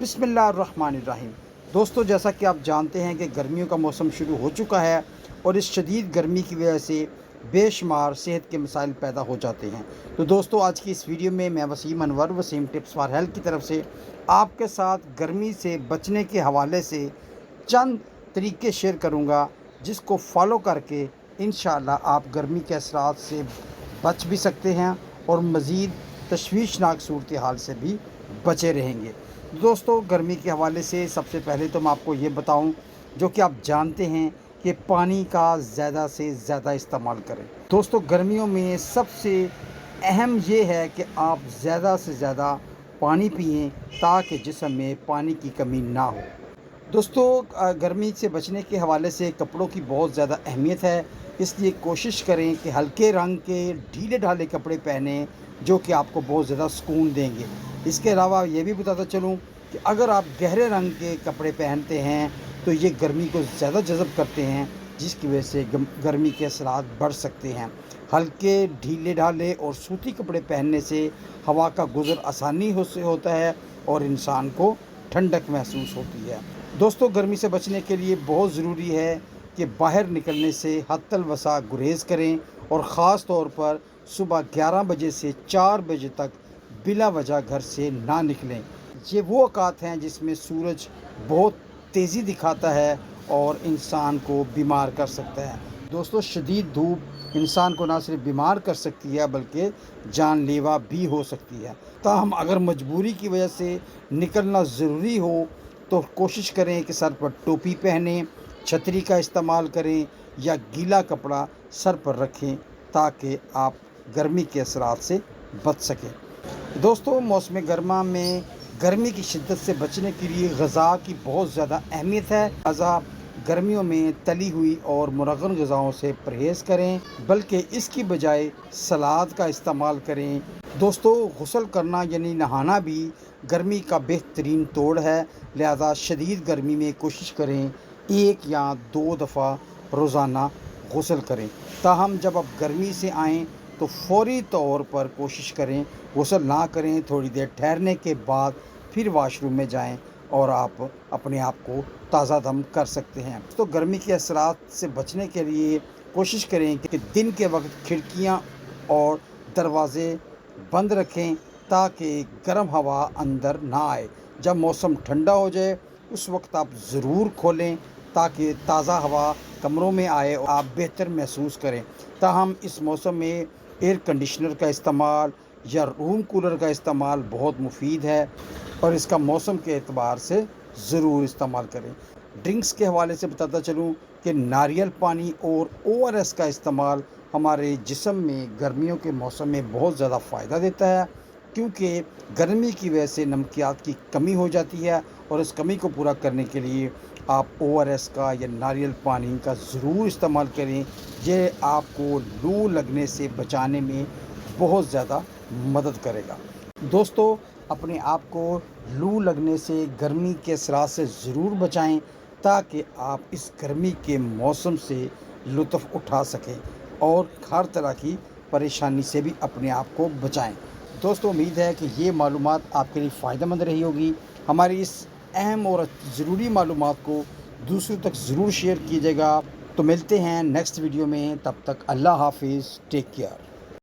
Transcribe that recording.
बिस्मिल्लाहिर्रहमानिर्रहीम। दोस्तों, जैसा कि आप जानते हैं कि गर्मियों का मौसम शुरू हो चुका है और इस शदीद गर्मी की वजह से बेशुमार सेहत के मसाइल पैदा हो जाते हैं। तो दोस्तों, आज की इस वीडियो में मैं Waseem Anwar Waseem tips for health की तरफ से आपके साथ गर्मी से बचने के हवाले से चंद तरीके शेयर करूंगा, जिसको फॉलो करके इंशाअल्लाह आप गर्मी के असरात से बच भी सकते हैं और मज़ीद तशवीशनाक सूरत हाल से भी बचे रहेंगे। दोस्तों, गर्मी के हवाले से सबसे पहले तो मैं आपको ये बताऊं, जो कि आप जानते हैं कि पानी का ज़्यादा से ज़्यादा इस्तेमाल करें। दोस्तों, गर्मियों में सबसे अहम ये है कि आप ज़्यादा से ज़्यादा पानी पिएं ताकि जिस्म में पानी की कमी ना हो। दोस्तों, गर्मी से बचने के हवाले से कपड़ों की बहुत ज़्यादा अहमियत है, इसलिए कोशिश करें कि हल्के रंग के ढीले ढाले कपड़े पहनें, जो कि आपको बहुत ज़्यादा सुकून देंगे। इसके अलावा ये भी बताता चलूँ कि अगर आप गहरे रंग के कपड़े पहनते हैं तो ये गर्मी को ज़्यादा जज़ब करते हैं, जिसकी वजह से गर्मी के असरात बढ़ सकते हैं। हल्के ढीले ढाले और सूती कपड़े पहनने से हवा का गुज़र आसानी से होता है और इंसान को ठंडक महसूस होती है। दोस्तों, गर्मी से बचने के लिए बहुत ज़रूरी है कि बाहर निकलने से हद्दल वसा गुरेज़ करें और ख़ास तौर पर सुबह 11 बजे से 4 बजे तक बिला वजह घर से ना निकलें। ये वो औकात हैं जिसमें सूरज बहुत तेज़ी दिखाता है और इंसान को बीमार कर सकता है। दोस्तों, शदीद धूप इंसान को ना सिर्फ बीमार कर सकती है बल्कि जानलेवा भी हो सकती है। ताहम अगर मजबूरी की वजह से निकलना ज़रूरी हो तो कोशिश करें कि सर पर टोपी पहनें, छतरी का इस्तेमाल करें या गीला कपड़ा सर पर रखें ताकि आप गर्मी के असरात से बच सकें। दोस्तों, मौसम गर्मा में गर्मी की शिद्दत से बचने के लिए ग़िज़ा की बहुत ज़्यादा अहमियत है। लिहाज़ा गर्मियों में तली हुई और मुरग़्ग़न ग़िज़ाओं से परहेज़ करें, बल्कि इसकी बजाय सलाद का इस्तेमाल करें। दोस्तों, गुस्ल करना यानी नहाना भी गर्मी का बेहतरीन तोड़ है। लिहाज़ा शदीद गर्मी में कोशिश करें 1 या 2 दफ़ा रोज़ाना गुस्ल करें। ताहम जब आप गर्मी से आएँ तो फ़ौरी तौर पर कोशिश करें गुस्ल ना करें, थोड़ी देर ठहरने के बाद फिर वाशरूम में जाएं और आप अपने आप को ताज़ा दम कर सकते हैं। तो गर्मी के असरात से बचने के लिए कोशिश करें कि दिन के वक्त खिड़कियां और दरवाज़े बंद रखें ताकि गर्म हवा अंदर ना आए। जब मौसम ठंडा हो जाए उस वक्त आप ज़रूर खोलें ताकि ताज़ा हवा कमरों में आए और आप बेहतर महसूस करें। ताहम इस मौसम में एयर कंडीशनर का इस्तेमाल या रूम कूलर का इस्तेमाल बहुत मुफीद है और इसका मौसम के एतबार से ज़रूर इस्तेमाल करें। ड्रिंक्स के हवाले से बताता चलूँ कि नारियल पानी और ORS का इस्तेमाल हमारे जिस्म में गर्मियों के मौसम में बहुत ज़्यादा फ़ायदा देता है, क्योंकि गर्मी की वजह से नमकियात की कमी हो जाती है और इस कमी को पूरा करने के लिए आप ORS का या नारियल पानी का ज़रूर इस्तेमाल करें। ये आपको लू लगने से बचाने में बहुत ज़्यादा मदद करेगा। दोस्तों, अपने आप को लू लगने से गर्मी के असरात से ज़रूर बचाएं ताकि आप इस गर्मी के मौसम से लुत्फ़ उठा सकें और हर तरह की परेशानी से भी अपने आप को बचाएं। दोस्तों, उम्मीद है कि ये मालूमात आपके लिए फ़ायदेमंद रही होगी। हमारी इस अहम और ज़रूरी मालूमात को दूसरों तक ज़रूर शेयर कीजिएगा। तो मिलते हैं नेक्स्ट वीडियो में, तब तक अल्लाह हाफिज़, टेक केयर।